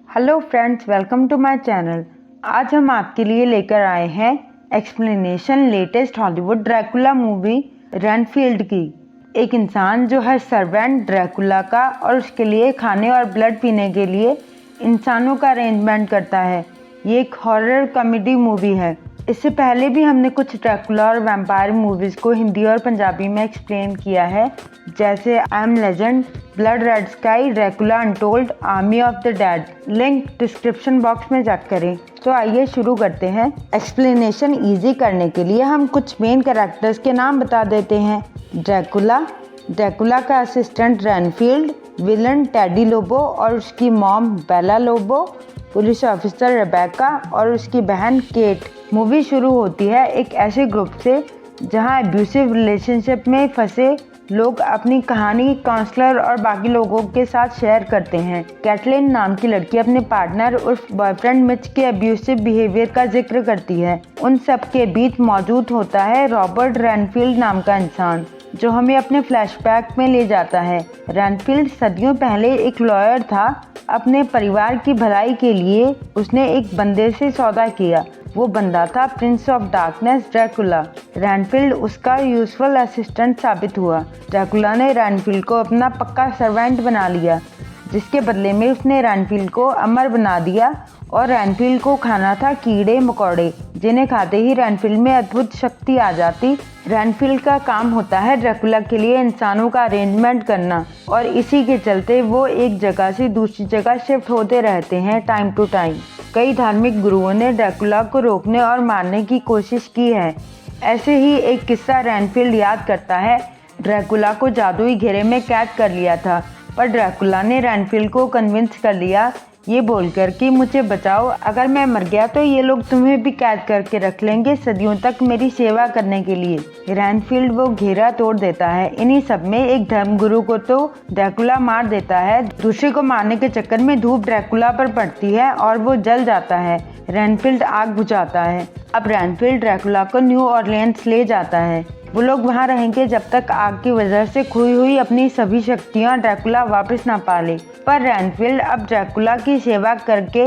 Hello friends, welcome to my channel. आज हम आपके लिए लेकर आए हैं explanation latest Hollywood Dracula movie Renfield की। एक इंसान जो है सर्वेंट ड्रैकुला का और उसके लिए खाने और ब्लड पीने के लिए इंसानों का अरेंजमेंट करता है। ये एक हॉरर कॉमेडी मूवी है। इससे पहले भी हमने कुछ ड्रैकुला और वैम्पायर मूवीज़ को हिंदी और पंजाबी में एक्सप्लेन किया है, जैसे I am legend, blood red sky, Dracula untold, army of the dead. Link description box में चेक करें। तो आइए शुरू करते हैं। एक्सप्लेनेशन इजी करने के लिए हम कुछ मेन कैरेक्टर्स के नाम बता देते हैं। ड्रैकुला का assistant Renfield, villain teddy Lobo और उसकी मॉम बेला लोबो, पुलिस ऑफिसर रेबेका और उसकी बहन केट। मूवी शुरू होती है एक ऐसे ग्रुप से जहां अब्यूसिव रिलेशनशिप में फंसे लोग अपनी कहानी काउंसलर और बाकी लोगों के साथ शेयर करते हैं। कैटलिन नाम की लड़की अपने पार्टनर उर्फ बॉयफ्रेंड मिच के अब्यूसिव बिहेवियर का जिक्र करती है। उन सब के बीच मौजूद होता है रॉबर्ट रेनफील्ड नाम का इंसान, जो हमें अपने फ्लैशबैक में ले जाता है। रेनफील्ड सदियों पहले एक लॉयर था। अपने परिवार की भलाई के लिए उसने एक बंदे से सौदा किया। वो बंदा था Prince of darkness Dracula. Renfield उसका यूजफुल असिस्टेंट साबित हुआ। ड्रैकुला ने रेनफील्ड को अपना पक्का सर्वेंट बना लिया, जिसके बदले में उसने रेनफील्ड को अमर बना दिया और रेनफील्ड को खाना था कीड़े मकोड़े, जिन्हें खाते ही रेनफील्ड में अद्भुत शक्ति आ जाती। रेनफील्ड का काम होता है ड्रैकुला के लिए इंसानों का अरेंजमेंट करना, और इसी के चलते वो एक जगह से दूसरी जगह शिफ्ट होते रहते हैं टाइम टू टाइम। कई धार्मिक गुरुओं ने ड्रैकुला को रोकने और मारने की कोशिश की है। ऐसे ही एक किस्सा रेनफील्ड याद करता है। ड्रैकुला को जादुई घेरे में कैद कर लिया था, पर ड्रैकुला ने रेनफील्ड को कन्विंस कर लिया, ये बोलकर कि मुझे बचाओ, अगर मैं मर गया तो ये लोग तुम्हें भी कैद करके रख लेंगे सदियों तक मेरी सेवा करने के लिए। रेनफील्ड वो घेरा तोड़ देता है। इन्हीं सब में एक धर्मगुरु को तो ड्रैकुला मार देता है। दूसरे को मारने के चक्कर में धूप ड्रैकुला पर पड़ती है और वो जल जाता है। रेनफील्ड आग बुझाता है। अब रेनफील्ड ड्रैकुला को न्यू ऑरलियंस ले जाता है। वो लोग वहाँ रहेंगे जब तक आग की वजह से खोई हुई अपनी सभी शक्तियाँ ड्रैकुला वापस ना पा ले। पर रेनफील्ड अब ड्रैकुला की सेवा करके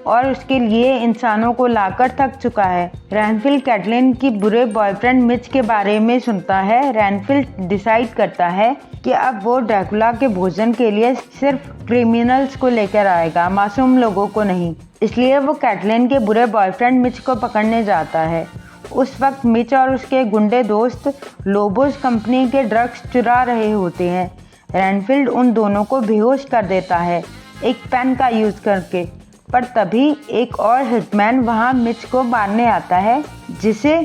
और उसके लिए इंसानों को लाकर थक चुका है। रेनफील्ड कैटलिन की बुरे बॉयफ्रेंड मिच के बारे में सुनता है। रेनफील्ड डिसाइड करता है कि अब वो ड्रैकुला के भोजन के लिए सिर्फ क्रिमिनल्स को लेकर आएगा, मासूम लोगों को नहीं। इसलिए वो कैटलिन के बुरे बॉयफ्रेंड मिच को पकड़ने जाता है। उस वक्त मिच और उसके गुंडे दोस्त लोबोस कंपनी के ड्रग्स चुरा रहे होते हैं। रेनफील्ड उन दोनों को बेहोश कर देता है एक पेन का यूज़ करके। पर तभी एक और हिटमैन वहां मिच को मारने आता है, जिसे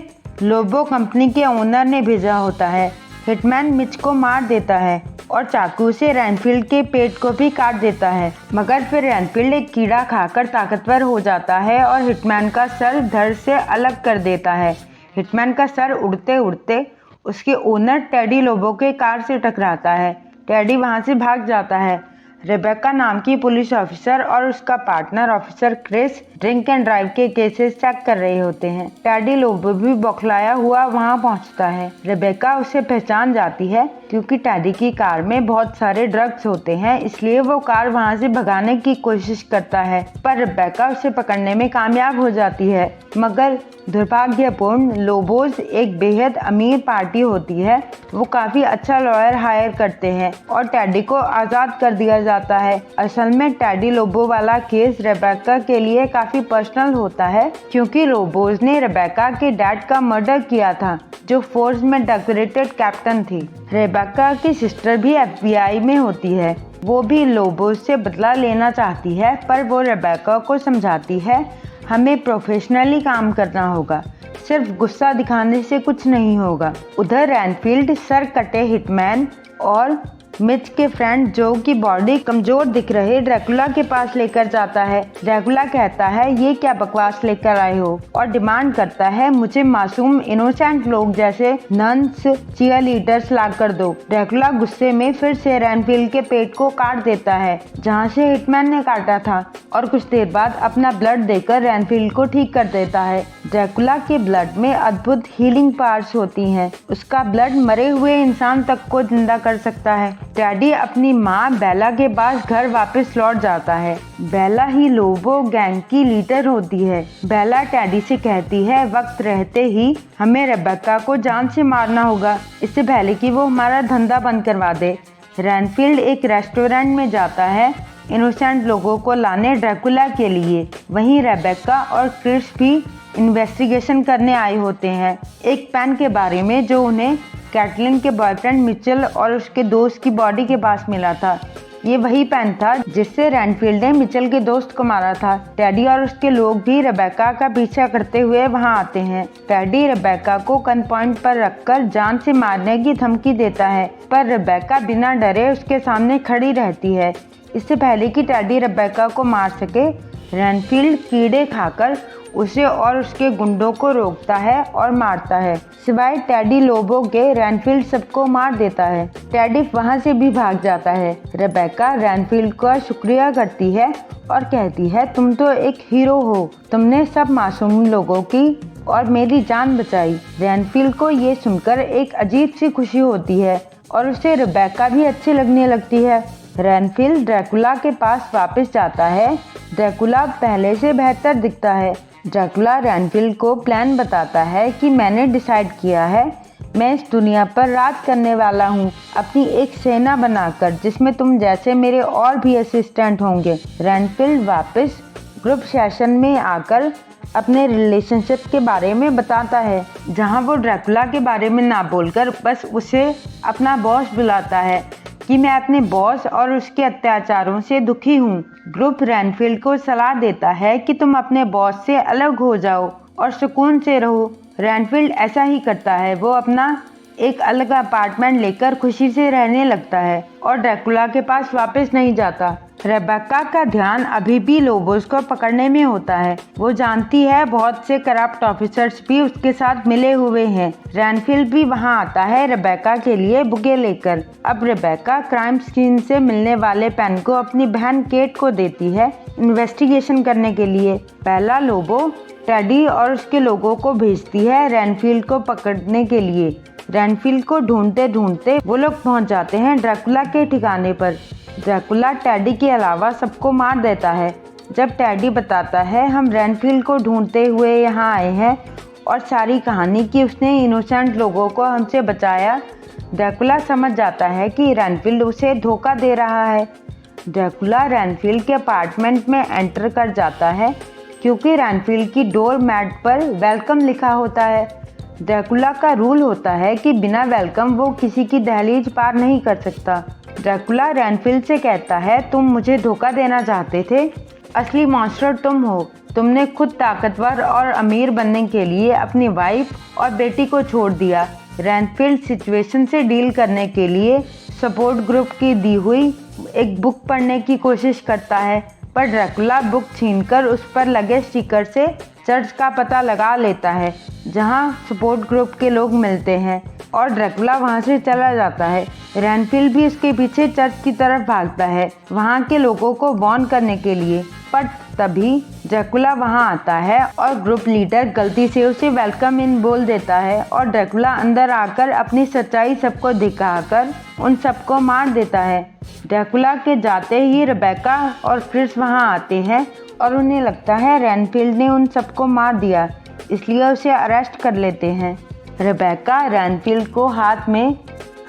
लोबो कंपनी के ओनर ने भेजा होता है। हिटमैन मिच को मार देता है और चाकू से रेनफील्ड के पेट को भी काट देता है। मगर फिर रेनफील्ड एक कीड़ा खाकर ताकतवर हो जाता है और हिटमैन का सर धड़ से अलग कर देता है। हिटमैन का सर उड़ते उड़ते उसके ओनर टेडी लोबो के कार से टकराता है। टेडी वहां से भाग जाता है। रेबेका नाम की पुलिस ऑफिसर और उसका partner officer Chris drink and drive के केसेस चेक कर रहे होते हैं। टेडी लोबो भी बौखलाया हुआ वहां पहुंचता है। रेबेका उसे पहचान जाती है क्योंकि टेडी की कार में बहुत सारे ड्रग्स होते हैं, इसलिए वो कार वहां से भगाने की कोशिश करता है, पर रेबेका उसे पकड़ने में कामयाब हो जाती है। मगर दुर्भाग्यपूर्ण लोबोस एक बेहद अमीर पार्टी होती है। वो काफी अच्छा लॉयर हायर करते हैं और टेडी को आजाद कर दिया जाता है। असल में टेडी लोबो वाला केस रेबेका के लिए काफी पर्सनल होता है, क्योंकि लोबोस ने रेबेका के डैड का मर्डर किया था, जो फोर्स में डेकोरेटेड कैप्टन थी। रेबेका की सिस्टर भी FBI में होती है। वो भी लोबोस से बदला लेना चाहती है, पर वो रेबेका को समझाती है हमें प्रोफेशनली काम करना होगा, सिर्फ गुस्सा दिखाने से कुछ नहीं होगा। उधर रेनफील्ड सर कटे हिटमैन और मिच के फ्रेंड जो की बॉडी कमजोर दिख रहे ड्रैकुला के पास लेकर जाता है। ड्रैकुला कहता है ये क्या बकवास लेकर आए हो, और डिमांड करता है मुझे मासूम इनोसेंट लोग जैसे नन्स, चीयर लीडर्स ला कर दो। ड्रैकुला गुस्से में फिर से रेनफील्ड के पेट को काट देता है जहाँ से हिटमैन ने काटा था, और कुछ देर बाद अपना ब्लड देकर रेनफील्ड को ठीक कर देता है। ड्रैकुला के ब्लड में अद्भुत हीलिंग पावर्स होती हैं। उसका ब्लड मरे हुए इंसान तक को जिंदा कर सकता है। टेडी अपनी माँ बेला के पास घर वापस लौट जाता है। बेला ही लोबो गैंग की लीडर होती है। बेला टेडी से कहती है वक्त रहते ही हमें रेबेका को जान से मारना होगा, इससे पहले कि वो हमारा धंधा बंद करवा दे। रैनफील्ड एक रेस्टोरेंट में जाता है इनोसेंट लोगों को लाने ड्रैकुला के लिए। वहीं रेबेका और क्रिस भी इन्वेस्टिगेशन करने आए होते हैं एक पेन के बारे में जो उन्हें कैटलिन के बॉयफ्रेंड मिचेल और उसके दोस्त की बॉडी के पास मिला था। ये वही पेन था जिससे रैनफील्ड ने मिचेल के दोस्त को मारा था। टेडी और उसके लोग भी रेबेका का पीछा करते हुए वहां आते हैं। टेडी रेबेका को गन पॉइंट पर रखकर जान से मारने की धमकी देता है, पर रेबेका बिना डरे उसके सामने खड़ी रहती है। इससे पहले कि टेडी रेबेका को मार सके, रैनफील्ड कीड़े खाकर उसे और उसके गुंडों को रोकता है और मारता है। सिवाय टेडी लोबो के रैनफील्ड सबको मार देता है। टेडी वहां से भी भाग जाता है। रेबेका रैनफील्ड का शुक्रिया करती है और कहती है तुम तो एक हीरो हो, तुमने सब मासूम लोगों की और मेरी जान बचाई। रैनफील्ड को ये सुनकर एक अजीब सी खुशी होती है और उसे रेबेका भी अच्छी लगने लगती है। रैनफील्ड ड्रैकुला के पास वापस जाता है। ड्रैकुला पहले से बेहतर दिखता है। ड्रैकुला रैनफील्ड को प्लान बताता है कि मैंने डिसाइड किया है, मैं इस दुनिया पर राज करने वाला हूँ, अपनी एक सेना बनाकर जिसमें तुम जैसे मेरे और भी असिस्टेंट होंगे। रैनफील्ड वापस ग्रुप सेशन में आकर अपने रिलेशनशिप के बारे में बताता है, जहाँ वो ड्रैकुला के बारे में ना बोलकर बस उसे अपना बॉस बुलाता है कि मैं अपने बॉस और उसके अत्याचारों से दुखी हूँ। ग्रुप रैनफील्ड को सलाह देता है कि तुम अपने बॉस से अलग हो जाओ और सुकून से रहो। रैनफील्ड ऐसा ही करता है। वो अपना एक अलग अपार्टमेंट लेकर खुशी से रहने लगता है और ड्रैकुला के पास वापस नहीं जाता। रेबेका का ध्यान अभी भी लोबोस को पकड़ने में होता है। वो जानती है बहुत से करप्ट ऑफिसर्स भी उसके साथ मिले हुए हैं। रैनफील्ड भी वहां आता है रेबेका के लिए बुके लेकर। अब रेबेका क्राइम सीन से मिलने वाले पेन को अपनी बहन केट को देती है इन्वेस्टिगेशन करने के लिए। पहला लोबो टेडी और उसके लोगों को भेजती है रैनफील्ड को पकड़ने के लिए। रैनफील्ड को ढूंढते ढूंढते वो लोग पहुंच जाते हैं ड्रैकुला के ठिकाने पर। ड्रैकुला टेडी के अलावा सबको मार देता है। जब टेडी बताता है हम रैनफील्ड को ढूंढते हुए यहाँ आए हैं और सारी कहानी कि उसने इनोसेंट लोगों को हमसे बचाया, ड्रैकुला समझ जाता है कि रैनफील्ड उसे धोखा दे रहा है। ड्रैकुला रैनफील्ड के अपार्टमेंट में एंटर कर जाता है क्योंकि रैनफील्ड की डोर मैट पर वेलकम लिखा होता है। ड्रैकुला का रूल होता है कि बिना वेलकम वो किसी की दहलीज पार नहीं कर सकता। ड्रैकुला रैनफील्ड से कहता है तुम मुझे धोखा देना चाहते थे, असली मॉन्स्टर तुम हो। तुमने खुद ताकतवर और अमीर बनने के लिए अपनी वाइफ और बेटी को छोड़ दिया। रैनफील्ड सिचुएशन से डील करने के लिए सपोर्ट ग्रुप की दी हुई एक बुक पढ़ने की कोशिश करता है, पर ड्रैकुला बुक छीनकर उस पर लगे स्टिकर से चर्च का पता लगा लेता है जहां सपोर्ट ग्रुप के लोग मिलते हैं और ड्रैकुला वहां से चला जाता है। रैनफील्ड भी उसके पीछे चर्च की तरफ भागता है वहां के लोगों को वार्न करने के लिए, पर तभी ड्रैकुला वहां आता है और ग्रुप लीडर गलती से उसे वेलकम इन बोल देता है और ड्रैकुला अंदर आकर अपनी सच्चाई सबको दिखाकर उन सबको मार देता है। ड्रैकुला के जाते ही रेबेका और क्रिस वहां आते हैं और उन्हें लगता है रैनफील्ड ने उन सबको मार दिया, इसलिए उसे अरेस्ट कर लेते हैं। रेबेका रैनफील्ड को हाथ में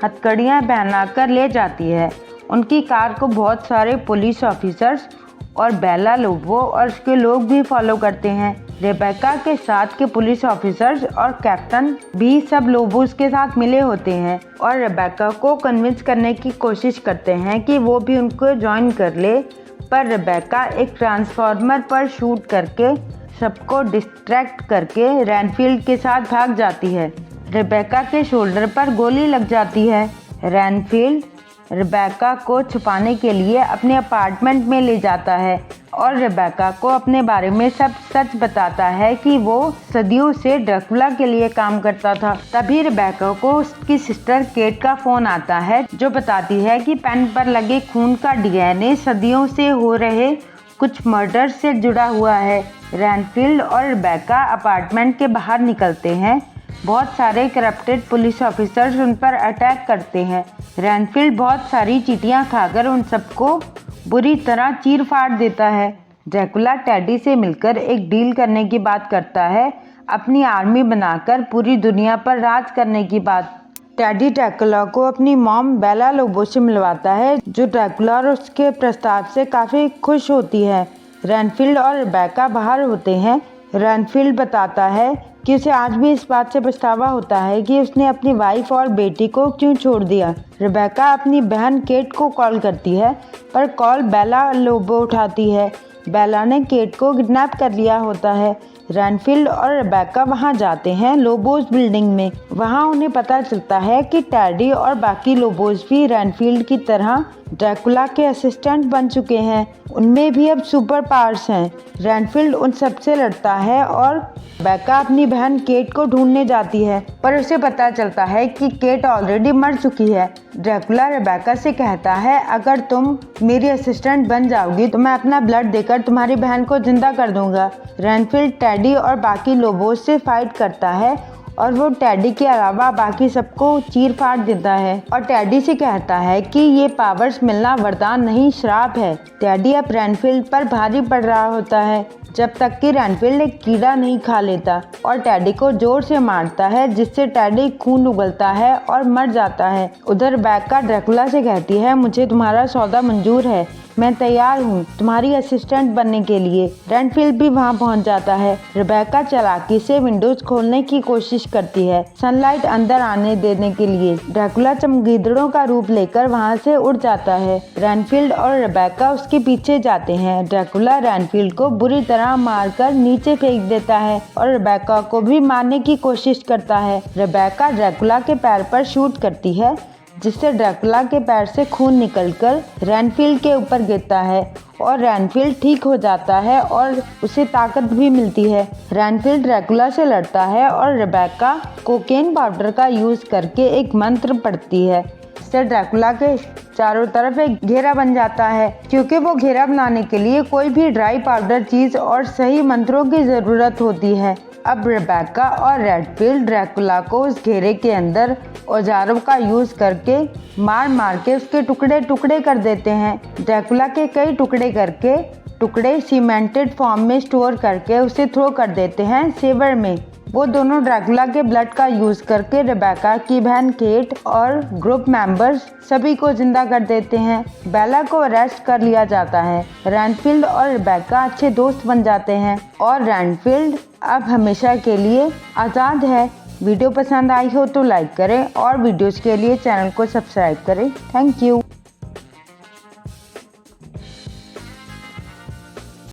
हथकड़ियाँ पहनाकर ले जाती है। उनकी कार को बहुत सारे पुलिस ऑफिसर्स और बेला लोबो और उसके लोग भी फॉलो करते हैं। रेबेका के साथ के पुलिस ऑफिसर्स और कैप्टन भी सब लोबोस के साथ मिले होते हैं और रेबेका को कन्विंस करने की कोशिश करते हैं कि वो भी उनको ज्वाइन कर ले, पर रेबेका एक ट्रांसफार्मर पर शूट करके सबको डिस्ट्रैक्ट करके रैनफील्ड के साथ भाग जाती है। रेबेका के शोल्डर पर गोली लग जाती है। रैनफील्ड रेबेका को छुपाने के लिए अपने अपार्टमेंट में ले जाता है और रेबेका को अपने बारे में सब सच बताता है कि वो सदियों से ड्रैकुला के लिए काम करता था। तभी रेबेका को उसकी सिस्टर केट का फोन आता है जो बताती है कि पेन पर लगे खून का डीएनए सदियों से हो रहे कुछ मर्डर से जुड़ा हुआ है। रैनफील्ड और रेबेका अपार्टमेंट के बाहर निकलते हैं। बहुत सारे करप्टेड पुलिस ऑफिसर्स उन पर अटैक करते हैं। रैनफील्ड बहुत सारी चींटियां खाकर उन सबको बुरी तरह चीर फाड़ देता है। ड्रैकुला टेडी से मिलकर एक डील करने की बात करता है, अपनी आर्मी बनाकर पूरी दुनिया पर राज करने की बात। टेडी ड्रैकुला को अपनी मॉम बेला लोबो से मिलवाता है, जो ड्रैकुला और उसके प्रस्ताव से काफ़ी खुश होती है। रैनफील्ड और रेबेका बाहर होते हैं। रैनफील्ड बताता है कि उसे आज भी इस बात से पछतावा होता है कि उसने अपनी वाइफ और बेटी को क्यों छोड़ दिया। रेबेका अपनी बहन केट को कॉल करती है, पर कॉल बेला लोबो उठाती है। बेला ने केट को किडनैप कर लिया होता है। रैनफील्ड और रेबेका वहां जाते हैं लोबोस बिल्डिंग में। वहां उन्हें पता चलता है कि टेडी और बाकी लोबोस भी रैनफील्ड की तरह ड्रैकुला के असिस्टेंट बन चुके हैं। उनमें भी अब सुपर पावर्स हैं। रैनफील्ड उन सबसे लड़ता है और रेबेका अपनी बहन केट को ढूंढने जाती है, पर उसे पता चलता है कि केट ऑलरेडी मर चुकी है। ड्रैकुला रेबेका से कहता है, अगर तुम मेरी असिस्टेंट बन जाओगी तो मैं अपना ब्लड देकर तुम्हारी बहन को जिंदा कर दूंगा। रैनफील्ड टेडी और बाकी लोबोस से फाइट करता है और वो टेडी के अलावा बाकी सबको चीर फाड़ देता है और टेडी से कहता है कि ये पावर्स मिलना वरदान नहीं, श्राप है। टेडी अब रैनफील्ड पर भारी पड़ रहा होता है, जब तक कि रैनफील्ड एक कीड़ा नहीं खा लेता और टेडी को जोर से मारता है, जिससे टेडी खून उगलता है और मर जाता है। उधर रेबेका ड्रैकुला से कहती है, मुझे तुम्हारा सौदा मंजूर है, मैं तैयार हूँ तुम्हारी असिस्टेंट बनने के लिए। रैनफील्ड भी वहाँ पहुँच जाता है। रेबेका चालाकी से विंडोज खोलने की कोशिश करती है, सनलाइट अंदर आने देने के लिए। ड्रैकुला चमगीदड़ों का रूप लेकर वहाँ से उड़ जाता है। रैनफील्ड और रेबेका उसके पीछे जाते हैं। ड्रैकुला रैनफील्ड को बुरी तरह मारकर नीचे फेंक देता है और रेबेका को भी मारने की कोशिश करता है। रेबेका ड्रैकुला के पैर पर शूट करती है, जिससे ड्रैकुला के पैर से खून निकलकर रैनफील्ड के ऊपर गिरता है और रैनफील्ड ठीक हो जाता है और उसे ताकत भी मिलती है। रैनफील्ड ड्रैकुला से लड़ता है और रेबेका कोकेन पाउडर का यूज करके एक मंत्र पढ़ती है, जिससे ड्रैकुला के चारों तरफ एक घेरा बन जाता है। क्योंकि वो घेरा बनाने के लिए कोई भी ड्राई पाउडर चीज और सही मंत्रों की जरूरत होती है। अब रेबेका और रैनफील्ड ड्रैकुला को उस घेरे के अंदर औजारों का यूज करके मार के उसके टुकड़े टुकड़े कर देते हैं। ड्रैकुला के कई टुकड़े करके टुकड़े सीमेंटेड फॉर्म में स्टोर करके उसे थ्रो कर देते हैं सेवर में। वो दोनों ड्रैकुला के ब्लड का यूज करके रेबेका की बहन केट और ग्रुप मेंबर्स सभी को जिंदा कर देते हैं। बेला को अरेस्ट कर लिया जाता है। रैनफील्ड और रेबेका अच्छे दोस्त बन जाते हैं और रैनफील्ड अब हमेशा के लिए आज़ाद है। वीडियो पसंद आई हो तो लाइक करें और वीडियोस के लिए चैनल को सब्सक्राइब करें। Thank you.